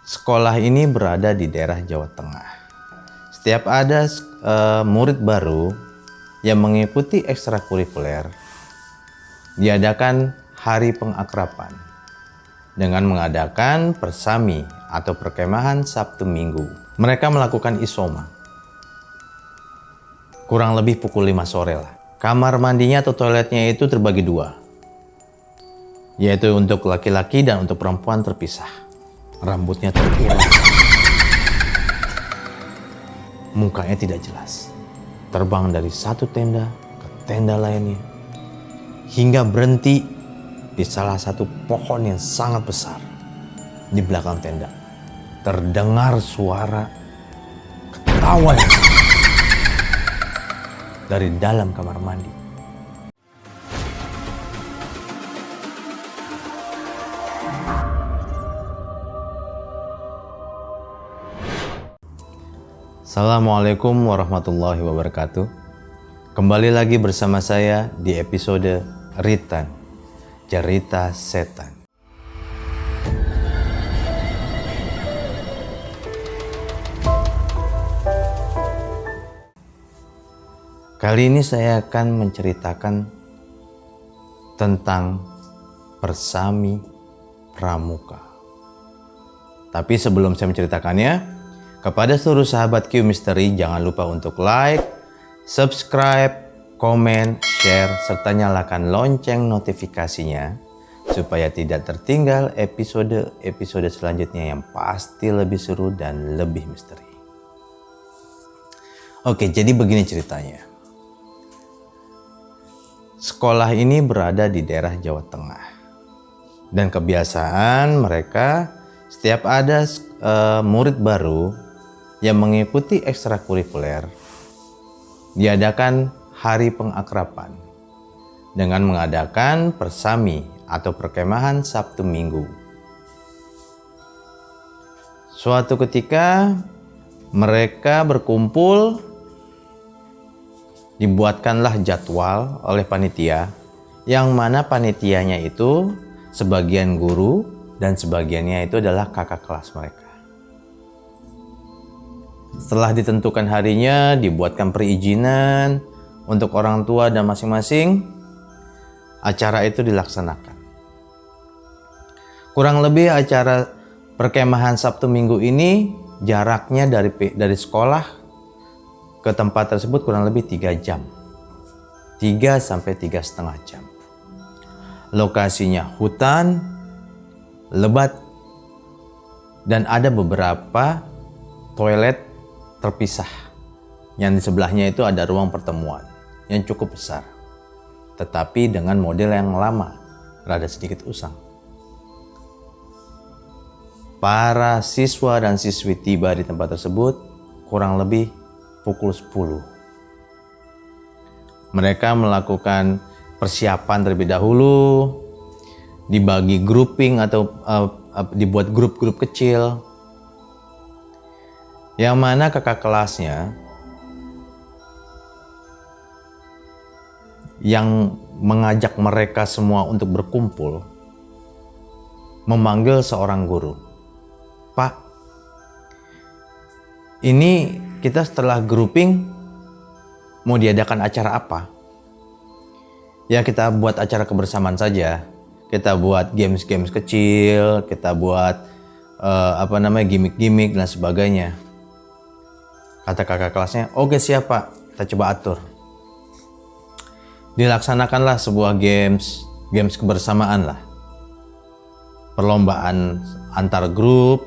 Sekolah ini berada di daerah Jawa Tengah. Setiap ada murid baru yang mengikuti ekstrakurikuler, diadakan hari pengakraban dengan mengadakan persami atau perkemahan Sabtu Minggu. Mereka melakukan isoma. Kurang lebih pukul 5 sore lah. Kamar mandinya atau toiletnya itu terbagi dua, yaitu untuk laki-laki dan untuk perempuan terpisah. Rambutnya terurai, mukanya tidak jelas, terbang dari satu tenda ke tenda lainnya, hingga berhenti di salah satu pohon yang sangat besar di belakang tenda. Terdengar suara ketawa yang sangat dari dalam kamar mandi. Assalamualaikum warahmatullahi wabarakatuh. Kembali lagi bersama saya di episode Ritan, Cerita Setan. Kali ini saya akan menceritakan tentang persami pramuka. Tapi sebelum saya menceritakannya, kepada seluruh sahabat Q Misteri, jangan lupa untuk like, subscribe, komen, share, serta nyalakan lonceng notifikasinya supaya tidak tertinggal episode selanjutnya yang pasti lebih seru dan lebih misteri. Oke, jadi begini ceritanya. Sekolah ini berada di daerah Jawa Tengah. Dan kebiasaan mereka setiap ada murid baru yang mengikuti ekstrakurikuler, diadakan hari pengakraban dengan mengadakan persami atau perkemahan Sabtu Minggu. Suatu ketika mereka berkumpul, dibuatkanlah jadwal oleh panitia, yang mana panitianya itu sebagian guru dan sebagiannya itu adalah kakak kelas mereka. Setelah ditentukan harinya, dibuatkan perizinan untuk orang tua dan masing-masing. Acara itu dilaksanakan. Kurang lebih acara perkemahan Sabtu Minggu ini jaraknya dari sekolah ke tempat tersebut kurang lebih 3 jam. 3 sampai 3,5 jam. Lokasinya hutan, lebat, dan ada beberapa toilet terpisah. Yang di sebelahnya itu ada ruang pertemuan yang cukup besar, tetapi dengan model yang lama, rada sedikit usang. Para siswa dan siswi tiba di tempat tersebut kurang lebih pukul 10. Mereka melakukan persiapan terlebih dahulu, dibagi grouping atau dibuat grup-grup kecil, yang mana kakak kelasnya yang mengajak mereka semua untuk berkumpul memanggil seorang guru. Pak, ini kita setelah grouping mau diadakan acara apa? Ya, kita buat acara kebersamaan saja. Kita buat games-games kecil, kita buat gimmick-gimmick dan sebagainya. Kata kakak kelasnya, oke siap Pak, kita coba atur. Dilaksanakanlah sebuah games kebersamaan lah. Perlombaan antar grup,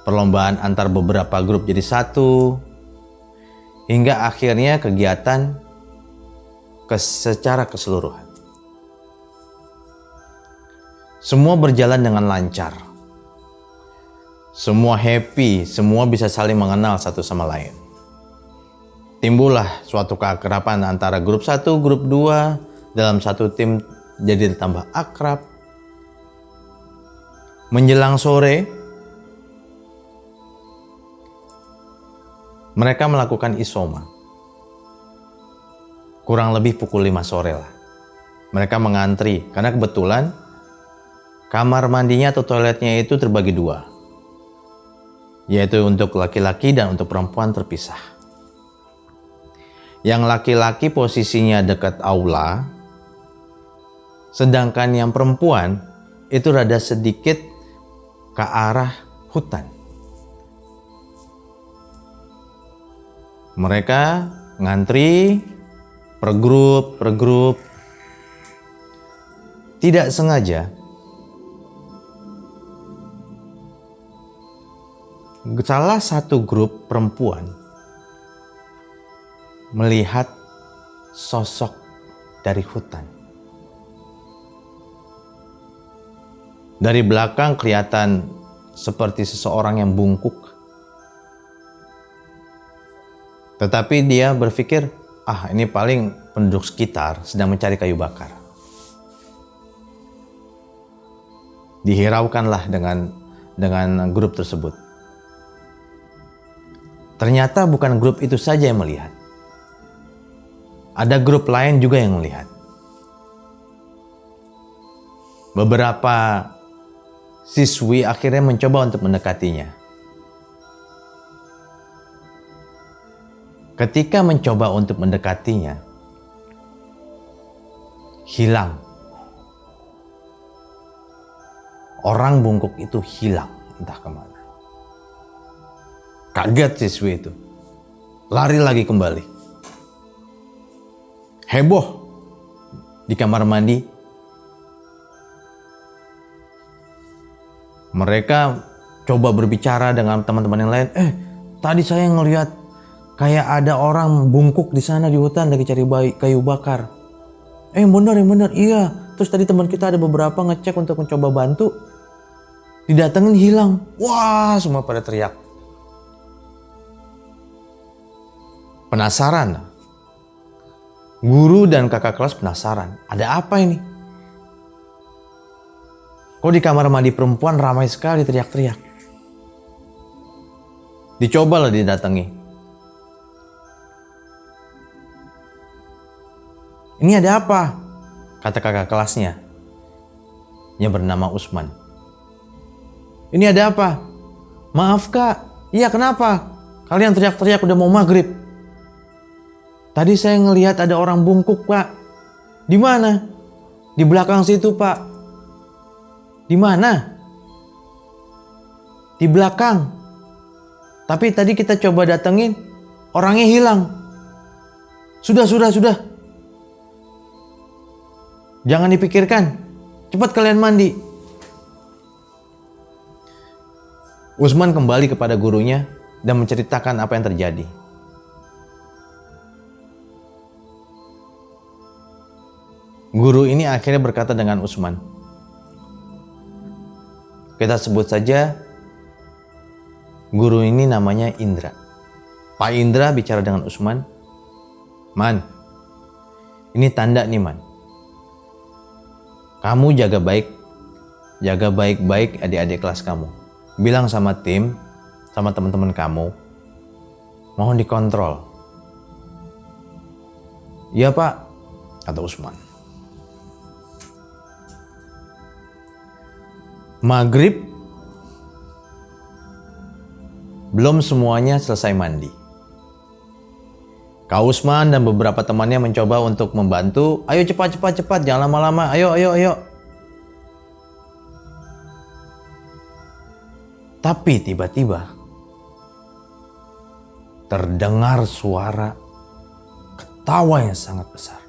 perlombaan antar beberapa grup jadi satu, hingga akhirnya kegiatan secara keseluruhan. Semua berjalan dengan lancar. Semua happy, semua bisa saling mengenal satu sama lain. Timbullah suatu keakraban antara grup 1, grup 2 dalam satu tim jadi ditambah akrab. Menjelang sore, mereka melakukan isoma. Kurang lebih pukul 5 sore lah. Mereka mengantri karena kebetulan kamar mandinya atau toiletnya itu terbagi dua, yaitu untuk laki-laki dan untuk perempuan terpisah. Yang laki-laki posisinya dekat aula, sedangkan yang perempuan itu rada sedikit ke arah hutan. Mereka ngantri per grup. Tidak sengaja salah satu grup perempuan melihat sosok dari hutan. Dari belakang kelihatan seperti seseorang yang bungkuk. Tetapi dia berpikir, ini paling penduduk sekitar sedang mencari kayu bakar. Dihiraukanlah dengan grup tersebut. Ternyata bukan grup itu saja yang melihat. Ada grup lain juga yang melihat. Beberapa siswi akhirnya mencoba untuk mendekatinya. Ketika mencoba untuk mendekatinya, hilang. Orang bungkuk itu hilang, entah kemana. Kaget siswi itu. Lari lagi kembali. Heboh di kamar mandi. Mereka coba berbicara dengan teman-teman yang lain. Tadi saya ngelihat kayak ada orang bungkuk di sana di hutan lagi cari kayu bakar. Bener, iya. Terus tadi teman kita ada beberapa ngecek untuk mencoba bantu. Didatengin hilang. Wah, semua pada teriak. Penasaran. Guru dan kakak kelas penasaran. Ada apa ini? Kok di kamar mandi perempuan ramai sekali teriak-teriak? Dicobalah didatangi. Ini ada apa? Kata kakak kelasnya yang bernama Usman. Ini ada apa? Maaf kak. Iya kenapa? Kalian teriak-teriak udah mau maghrib. Tadi saya ngelihat ada orang bungkuk pak. Di mana? Di belakang situ pak. Di mana? Di belakang. Tapi tadi kita coba datengin, orangnya hilang. Sudah. Jangan dipikirkan. Cepat kalian mandi. Usman kembali kepada gurunya dan menceritakan apa yang terjadi. Guru ini akhirnya berkata dengan Usman. Kita sebut saja guru ini namanya Indra. Pak Indra bicara dengan Usman. Man, ini tanda nih man. Kamu jaga baik-baik adik-adik kelas kamu. Bilang sama tim, sama teman-teman kamu, mohon dikontrol. Iya pak, kata Usman. Maghrib, belum semuanya selesai mandi. Kak Usman dan beberapa temannya mencoba untuk membantu. Ayo cepat, jangan lama-lama. Ayo. Tapi tiba-tiba terdengar suara ketawa yang sangat besar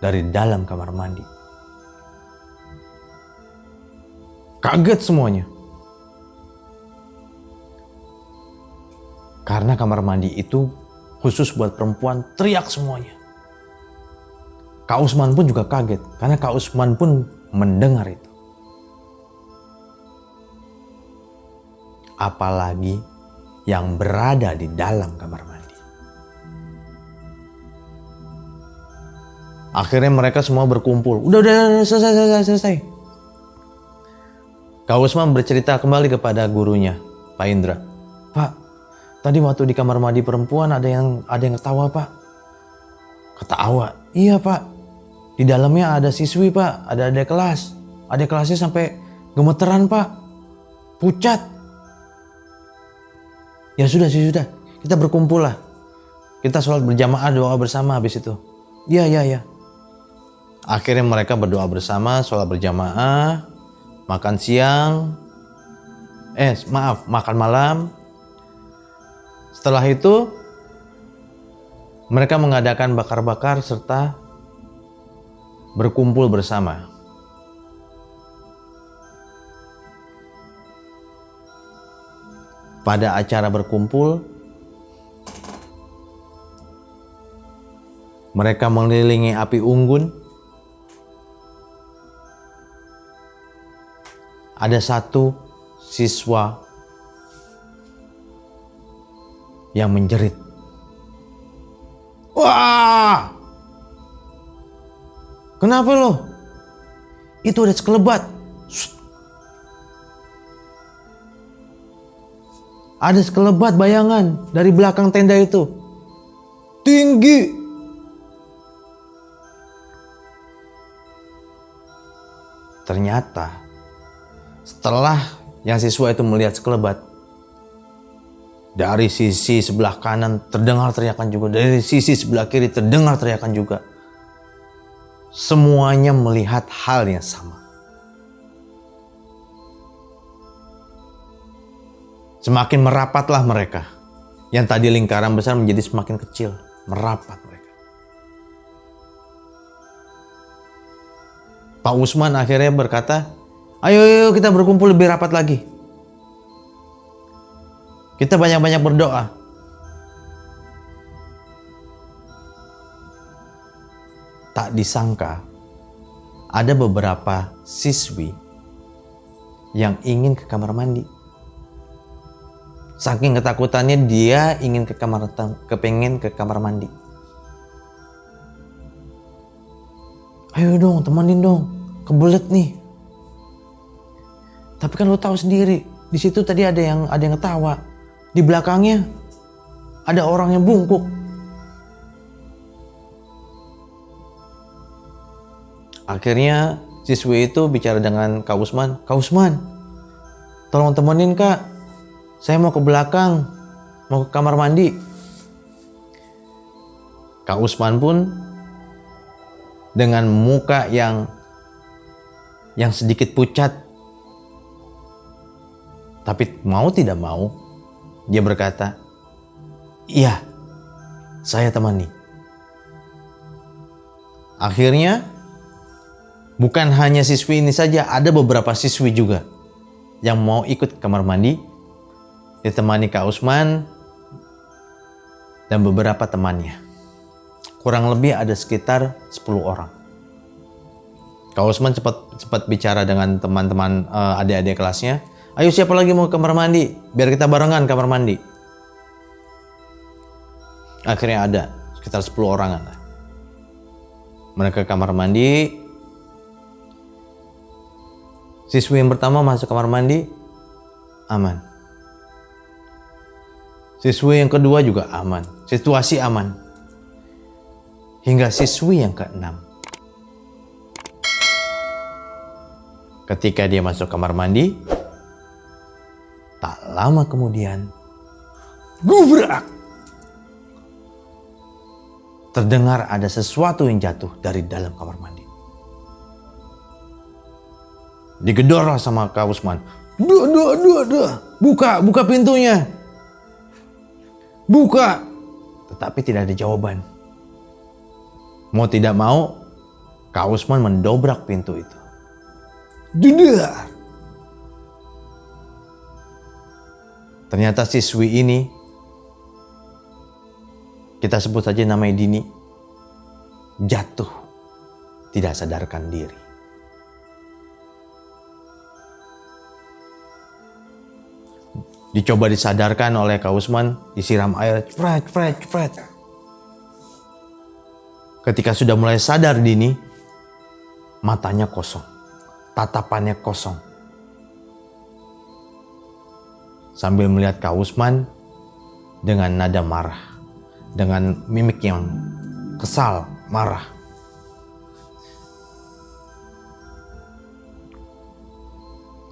dari dalam kamar mandi. Kaget semuanya. Karena kamar mandi itu khusus buat perempuan, teriak semuanya. Kak Usman pun juga kaget, karena Kak Usman pun mendengar itu. Apalagi yang berada di dalam kamar mandi. Akhirnya mereka semua berkumpul. Udah, selesai. Kak Usman bercerita kembali kepada gurunya, Pak Indra. Pak, tadi waktu di kamar mandi perempuan ada yang ketawa pak. Ketawa? Iya pak. Di dalamnya ada siswi pak, ada adik kelas. Adik kelasnya sampai gemeteran pak. Pucat. Ya sudah, kita berkumpul lah. Kita sholat berjamaah, doa bersama habis itu. Ya. Akhirnya mereka berdoa bersama, sholat berjamaah, makan siang, makan malam. Setelah itu, mereka mengadakan bakar-bakar serta berkumpul bersama. Pada acara berkumpul, mereka mengelilingi api unggun. Ada satu siswa yang menjerit. Wah! Kenapa lo? Itu ada sekelebat. Ada sekelebat bayangan dari belakang tenda itu. Tinggi. Ternyata setelah yang siswa itu melihat sekelebat, dari sisi sebelah kanan terdengar teriakan juga, dari sisi sebelah kiri terdengar teriakan juga. Semuanya melihat hal yang sama. Semakin merapatlah mereka. Yang tadi lingkaran besar menjadi semakin kecil. Merapat mereka. Pak Usman akhirnya berkata, ayo kita berkumpul lebih rapat lagi. Kita banyak-banyak berdoa. Tak disangka, ada beberapa siswi yang ingin ke kamar mandi. Saking ketakutannya dia ingin kepengen ke kamar mandi. Ayo dong, temenin dong, kebelet nih. Tapi kan lo tahu sendiri, di situ tadi ada yang ketawa. Di belakangnya ada orang yang bungkuk. Akhirnya siswi itu bicara dengan Kak Usman. Kak Usman, tolong temenin Kak. Saya mau ke belakang, mau ke kamar mandi. Kak Usman pun dengan muka yang sedikit pucat, tapi mau tidak mau, dia berkata, iya, saya temani. Akhirnya, bukan hanya siswi ini saja, ada beberapa siswi juga yang mau ikut ke kamar mandi, ditemani Kak Usman dan beberapa temannya. Kurang lebih ada sekitar 10 orang. Kak Usman cepat bicara dengan teman-teman adik-adik kelasnya. Ayo siapa lagi mau ke kamar mandi? Biar kita barengan kamar mandi. Akhirnya ada sekitar 10 orangan. Mereka ke kamar mandi. Siswi yang pertama masuk kamar mandi, aman. Siswi yang kedua juga aman. Situasi aman. Hingga siswi yang ke-6. Ketika dia masuk kamar mandi, tak lama kemudian, gubrak! Terdengar ada sesuatu yang jatuh dari dalam kamar mandi. Digedorlah sama Kak Usman. Buka pintunya. Buka. Tetapi tidak ada jawaban. Mau tidak mau, Kak Usman mendobrak pintu itu. Jedar. Ternyata siswi ini, kita sebut saja namanya Dini, jatuh, tidak sadarkan diri. Dicoba disadarkan oleh Kak Usman, disiram air, cepret. Ketika sudah mulai sadar Dini, matanya kosong, tatapannya kosong. Sambil melihat Kak Usman dengan nada marah, dengan mimik yang kesal, marah.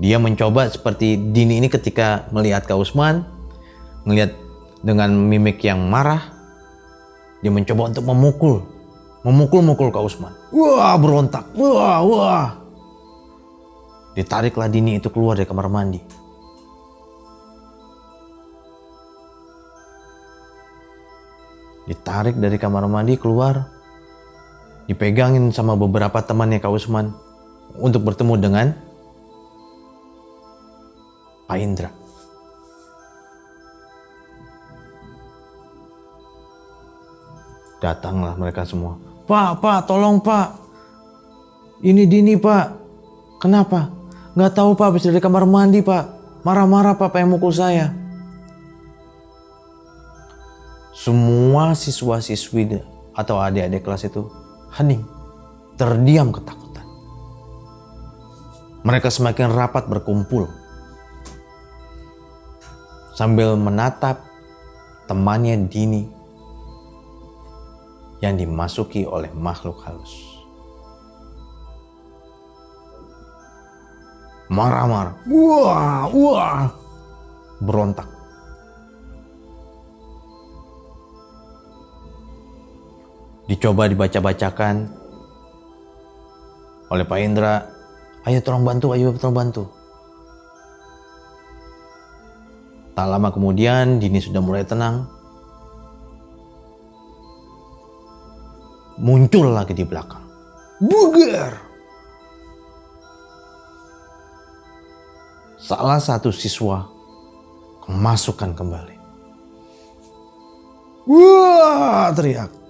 Dia mencoba seperti Dini ini ketika melihat Kak Usman, Ngelihat dengan mimik yang marah, dia mencoba untuk memukul Kak Usman. Wah, berontak. Wah. Ditariklah Dini itu keluar dari kamar mandi. Ditarik dari kamar mandi keluar, dipegangin sama beberapa temannya Kak Usman untuk bertemu dengan Pak Indra. Datanglah mereka semua. Pak, tolong Pak. Ini Dini Pak. Kenapa? Nggak tahu Pak, habis dari kamar mandi Pak. Marah-marah Pak, pengen mukul saya. Semua siswa-siswi atau adik-adik kelas itu hening, terdiam ketakutan. Mereka semakin rapat berkumpul sambil menatap temannya Dini yang dimasuki oleh makhluk halus. Marah-marah, wah, berontak. Dicoba dibaca-bacakan oleh Pak Indra, ayo tolong bantu. Tak lama kemudian Dini sudah mulai tenang. Muncul lagi di belakang. Buger! Salah satu siswa kemasukan kembali. Wah, teriak.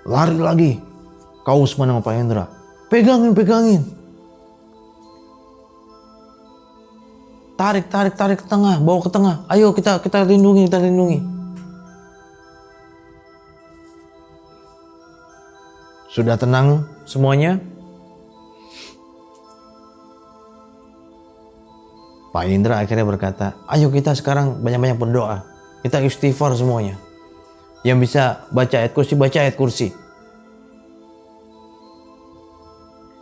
Lari lagi. Kak Usman sama Pak Indra. Pegangin. Tarik ke tengah, bawa ke tengah. Ayo kita lindungi. Sudah tenang semuanya? Pak Indra akhirnya berkata, ayo kita sekarang banyak-banyak berdoa. Kita istighfar semuanya. Yang bisa baca ayat kursi.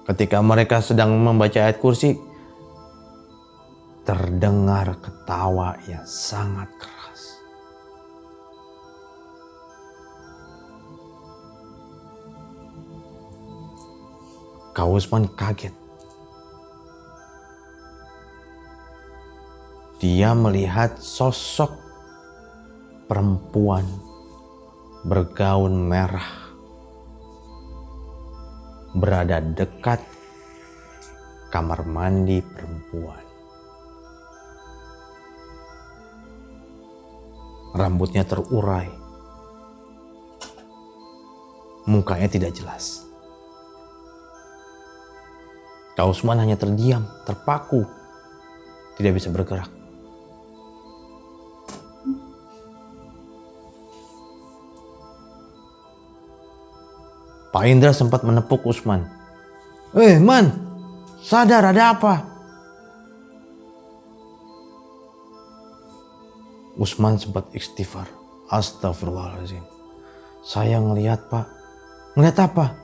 Ketika mereka sedang membaca ayat kursi, terdengar ketawa yang sangat keras. Kak Usman kaget. Dia melihat sosok perempuan bergaun merah berada dekat kamar mandi perempuan. Rambutnya terurai, mukanya tidak jelas. Kak Usman hanya terdiam, terpaku, tidak bisa bergerak. Pak Indra sempat menepuk Usman. Man, sadar ada apa? Usman sempat istighfar. Astagfirullahaladzim. Saya ngelihat Pak. Ngelihat apa?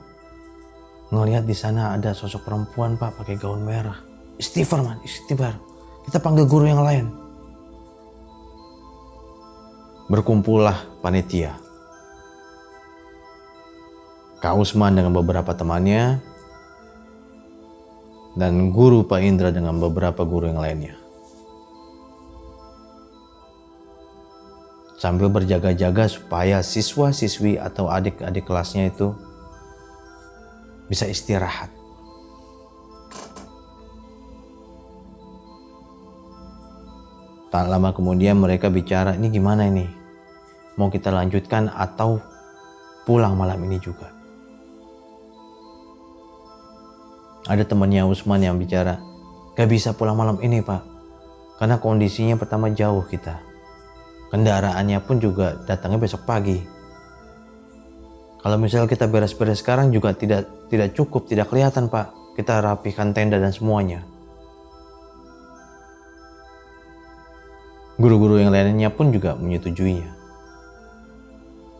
Ngelihat di sana ada sosok perempuan Pak pakai gaun merah. Istighfar man, istighfar. Kita panggil guru yang lain. Berkumpullah panitia. Kak Usman dengan beberapa temannya dan guru Pak Indra dengan beberapa guru yang lainnya. Sambil berjaga-jaga supaya siswa-siswi atau adik-adik kelasnya itu bisa istirahat. Tak lama kemudian mereka bicara, ini gimana ini? Mau kita lanjutkan atau pulang malam ini juga? Ada temannya Usman yang bicara, gak bisa pulang malam ini Pak. Karena kondisinya pertama jauh kita. Kendaraannya pun juga datangnya besok pagi. Kalau misalnya kita beres-beres sekarang juga tidak cukup, tidak kelihatan Pak. Kita rapikan tenda dan semuanya. Guru-guru yang lainnya pun juga menyetujuinya.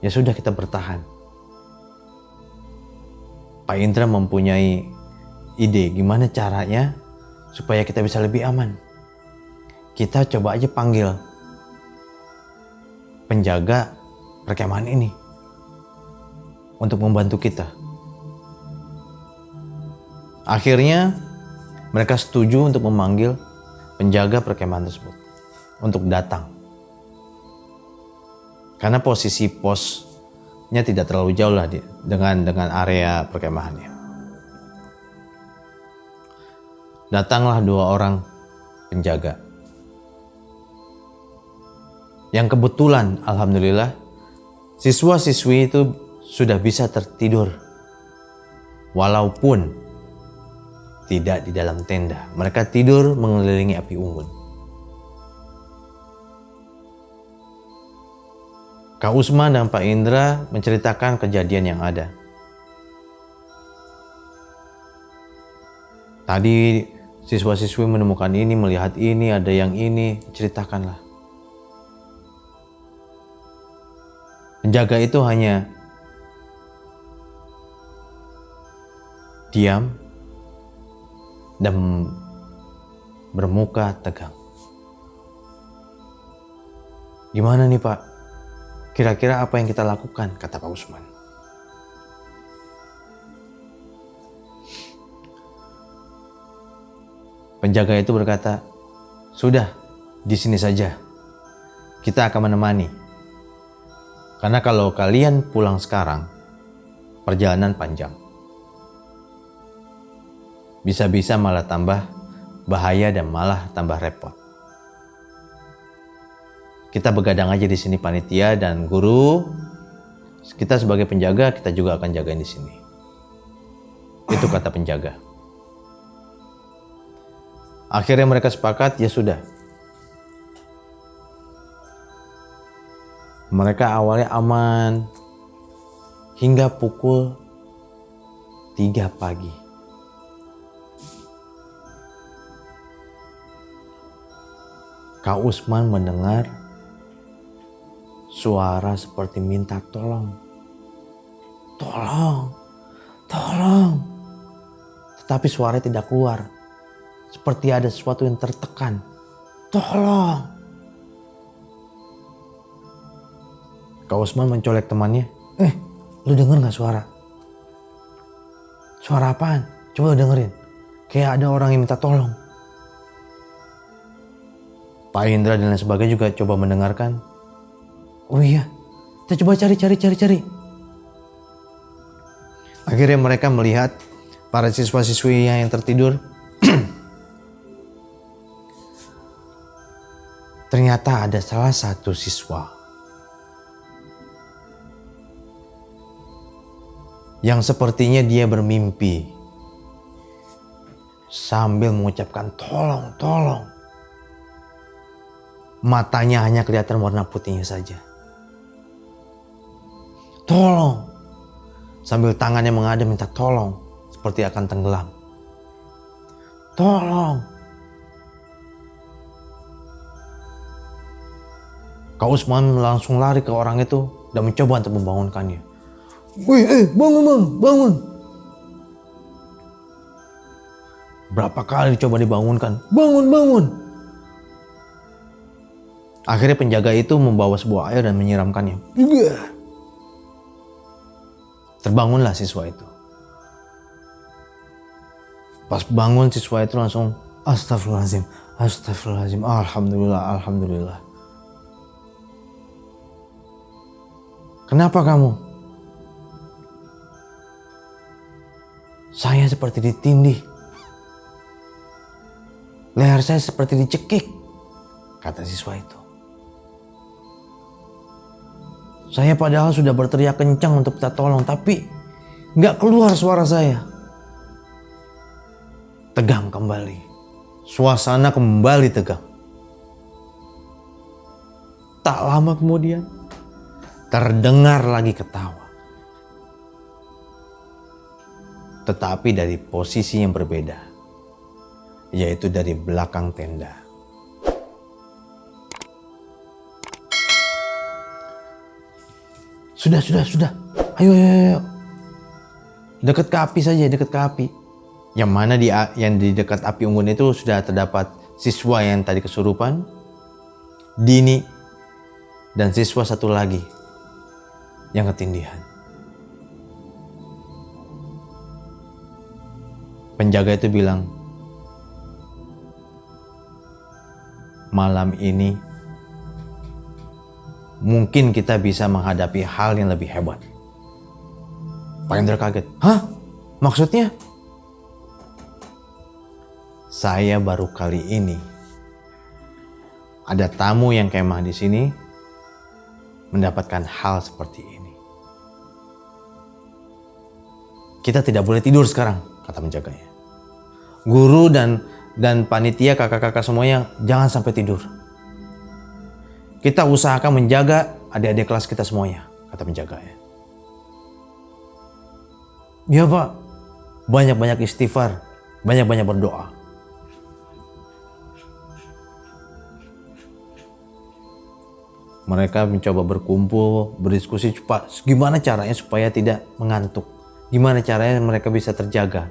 Ya sudah, kita bertahan. Pak Indra mempunyai ide gimana caranya supaya kita bisa lebih aman. kita coba aja panggil penjaga perkemahan ini untuk membantu kita. Akhirnya mereka setuju untuk memanggil penjaga perkemahan tersebut untuk datang. Karena posisi posnya tidak terlalu jauh lah dengan area perkemahannya. Datanglah 2 orang penjaga. Yang kebetulan alhamdulillah siswa-siswi itu sudah bisa tertidur. Walaupun tidak di dalam tenda. Mereka tidur mengelilingi api unggun. Kak Usman dan Pak Indra menceritakan kejadian yang ada. Tadi siswa-siswi menemukan ini, melihat ini, ada yang ini, ceritakanlah. Penjaga itu hanya diam dan bermuka tegang. Gimana nih Pak? Kira-kira apa yang kita lakukan? Kata Pak Usman. Penjaga itu berkata, sudah, di sini saja. Kita akan menemani. Karena kalau kalian pulang sekarang, perjalanan panjang. Bisa-bisa malah tambah bahaya dan malah tambah repot. Kita begadang aja di sini panitia dan guru. Kita sebagai penjaga, kita juga akan jagain di sini. Itu kata penjaga. Akhirnya mereka sepakat, ya sudah. Mereka awalnya aman hingga pukul 3 pagi. Kak Usman mendengar suara seperti minta tolong. Tolong, tolong. Tetapi suaranya tidak keluar. Seperti ada sesuatu yang tertekan. Tolong. Kak Usman mencolek temannya. Lu denger gak suara? Suara apaan? Coba dengerin. Kayak ada orang yang minta tolong. Pak Indra dan lain sebagainya juga coba mendengarkan. Oh iya, kita coba cari. Akhirnya mereka melihat para siswa-siswi yang tertidur. Ternyata ada salah satu siswa yang sepertinya dia bermimpi sambil mengucapkan tolong, tolong. Matanya hanya kelihatan warna putihnya saja. Tolong. Sambil tangannya mengadem minta tolong. Seperti akan tenggelam. Tolong. Kak Usman langsung lari ke orang itu dan mencoba untuk membangunkannya. Wih, bangun. Berapa kali dicoba dibangunkan. Bangun. Akhirnya penjaga itu membawa sebuah air dan menyiramkannya. Terbangunlah siswa itu. Pas bangun siswa itu langsung astagfirullahaladzim. Alhamdulillah. Kenapa kamu? Saya seperti ditindih. Leher saya seperti dicekik, kata siswa itu. Saya padahal sudah berteriak kencang untuk minta tolong, tapi gak keluar suara saya. Tegang kembali. Suasana kembali tegang. Tak lama kemudian, terdengar lagi ketawa. Tetapi dari posisi yang berbeda, yaitu dari belakang tenda. Sudah. Ayo. Dekat ke api saja, dekat ke api. Yang mana yang di dekat api unggun itu sudah terdapat siswa yang tadi kesurupan, Dini, dan siswa satu lagi yang ketindihan. Penjaga itu bilang, malam ini mungkin kita bisa menghadapi hal yang lebih hebat. Pak Indra kaget. Hah? Maksudnya? Saya baru kali ini ada tamu yang kemah di sini mendapatkan hal seperti ini. Kita tidak boleh tidur sekarang, kata penjaganya. Guru dan panitia, kakak-kakak semuanya jangan sampai tidur. Kita usahakan menjaga adik-adik kelas kita semuanya, kata penjaganya. Ya Pak, banyak-banyak istighfar, banyak-banyak berdoa. Mereka mencoba berkumpul, berdiskusi gimana caranya supaya tidak mengantuk. Gimana caranya mereka bisa terjaga.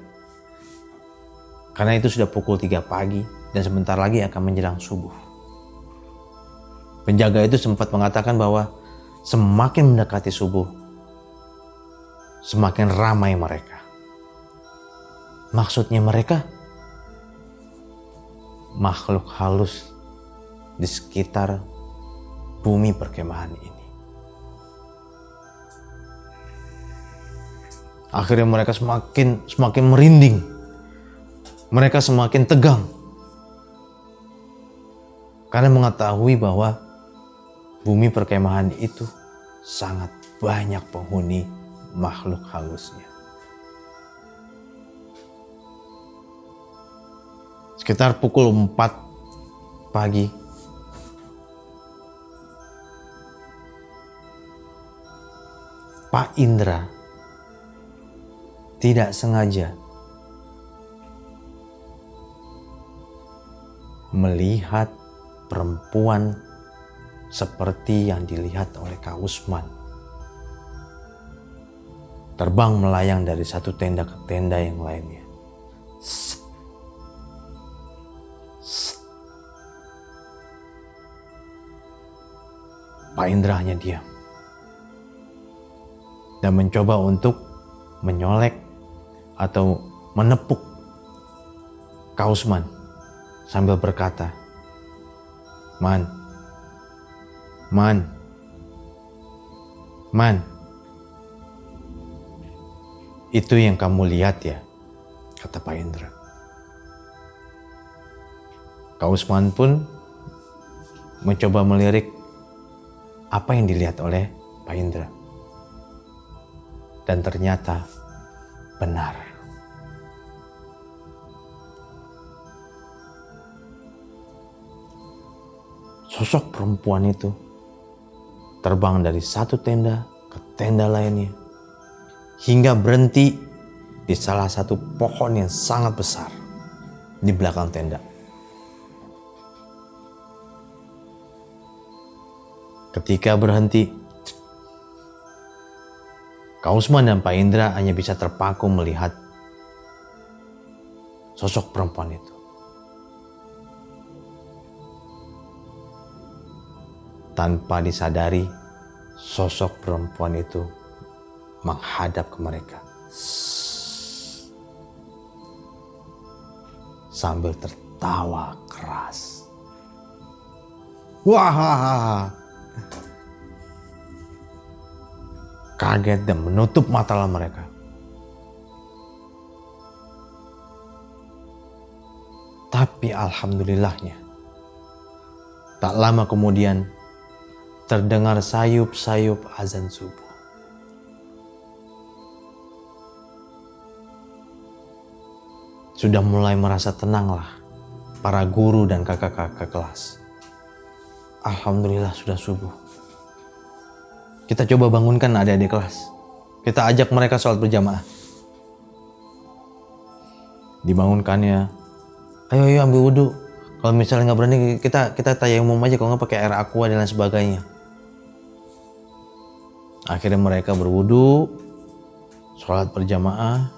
Karena itu sudah pukul 3 pagi dan sebentar lagi akan menjelang subuh. Penjaga itu sempat mengatakan bahwa semakin mendekati subuh, semakin ramai mereka. Maksudnya mereka makhluk halus di sekitar bumi perkemahan ini. Akhirnya mereka semakin merinding. Mereka semakin tegang. Karena mengetahui bahwa bumi perkemahan itu sangat banyak penghuni makhluk halusnya. Sekitar pukul 4 pagi, Pak Indra tidak sengaja melihat perempuan seperti yang dilihat oleh Kak Usman terbang melayang dari satu tenda ke tenda yang lainnya. Pak Indra hanya diam dan mencoba untuk menyolek atau menepuk Kak Usman sambil berkata, Man, itu yang kamu lihat ya, kata Pak Indra. Kak Usman pun mencoba melirik apa yang dilihat oleh Pak Indra. Dan ternyata benar. Sosok perempuan itu terbang dari satu tenda ke tenda lainnya hingga berhenti di salah satu pohon yang sangat besar di belakang tenda. Ketika berhenti, Kak Usman dan Pak Indra hanya bisa terpaku melihat sosok perempuan itu. Tanpa disadari, sosok perempuan itu menghadap ke mereka sambil tertawa keras. Wah! Kaget dan menutup mata mereka. Tapi alhamdulillahnya, tak lama kemudian terdengar sayup-sayup azan subuh. Sudah mulai merasa tenanglah para guru dan kakak-kakak kelas. Alhamdulillah sudah subuh. Kita coba bangunkan adik-adik kelas. Kita ajak mereka sholat berjamaah. Dibangunkannya, ayo ambil wudhu. Kalau misalnya nggak berani, kita tayamum aja, kalau nggak pakai air aqua dan lain sebagainya. Akhirnya mereka berwudhu, sholat berjamaah.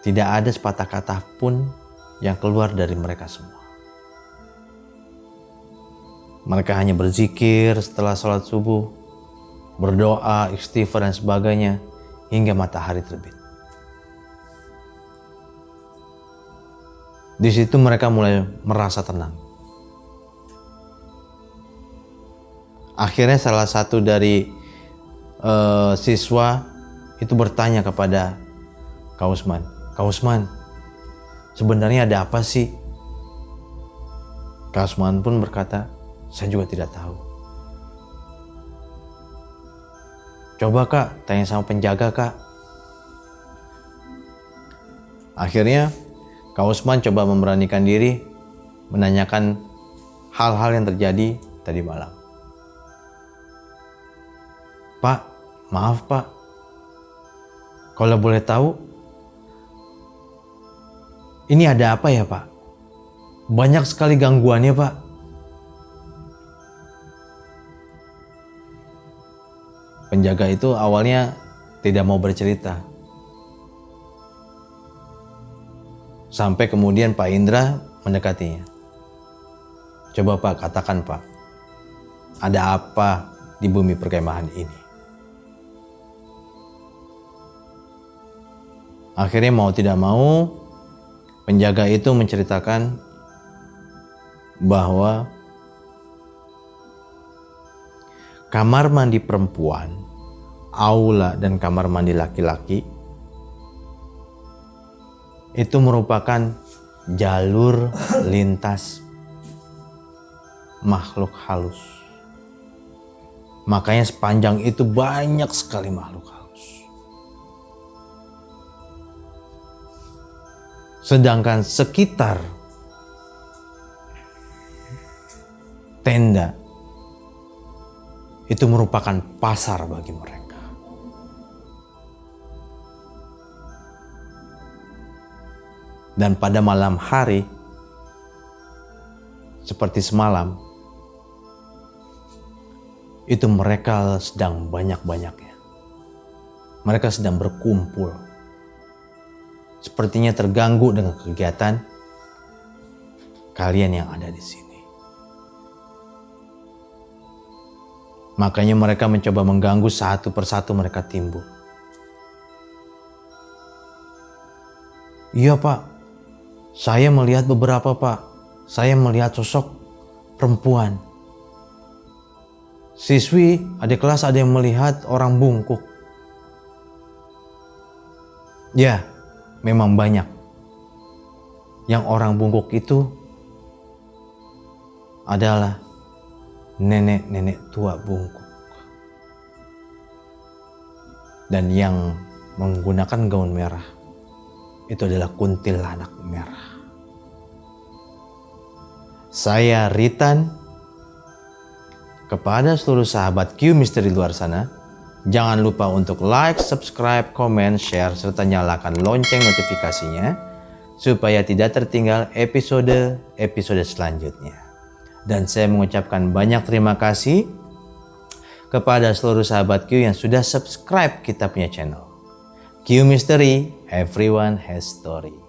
Tidak ada sepatah kata pun yang keluar dari mereka semua. Mereka hanya berzikir setelah sholat subuh, berdoa, istighfar dan sebagainya hingga matahari terbit. Di situ mereka mulai merasa tenang. Akhirnya salah satu dari siswa itu bertanya kepada Kak Usman, "Kak Usman, sebenarnya ada apa sih?" Kak Usman pun berkata, "Saya juga tidak tahu. Coba Kak, tanya sama penjaga Kak." Akhirnya Kak Usman coba memberanikan diri menanyakan hal-hal yang terjadi tadi malam. "Pak, maaf Pak. Kalau boleh tahu, ini ada apa ya Pak? Banyak sekali gangguannya Pak." Penjaga itu awalnya tidak mau bercerita. Sampai kemudian Pak Indra mendekatinya. "Coba Pak, katakan Pak, ada apa di bumi perkemahan ini?" Akhirnya mau tidak mau, penjaga itu menceritakan bahwa kamar mandi perempuan, aula dan kamar mandi laki-laki itu merupakan jalur lintas makhluk halus. Makanya sepanjang itu banyak sekali makhluk halus. Sedangkan sekitar tenda itu merupakan pasar bagi mereka. Dan pada malam hari, seperti semalam, itu mereka sedang banyak-banyaknya. Mereka sedang berkumpul. Sepertinya terganggu dengan kegiatan kalian yang ada di sini. Makanya mereka mencoba mengganggu satu persatu mereka timbul. "Iya Pak, saya melihat beberapa Pak. Saya melihat sosok perempuan. Siswi, adik kelas ada yang melihat orang bungkuk." Ya, memang banyak. Yang orang bungkuk itu adalah nenek-nenek tua bungkuk. Dan yang menggunakan gaun merah itu adalah kuntilanak merah. Saya Ritan, kepada seluruh sahabat Q Misteri luar sana, jangan lupa untuk like, subscribe, komen, share, serta nyalakan lonceng notifikasinya supaya tidak tertinggal episode selanjutnya. Dan saya mengucapkan banyak terima kasih kepada seluruh sahabat Q yang sudah subscribe kita punya channel. Q Misteri, everyone has story.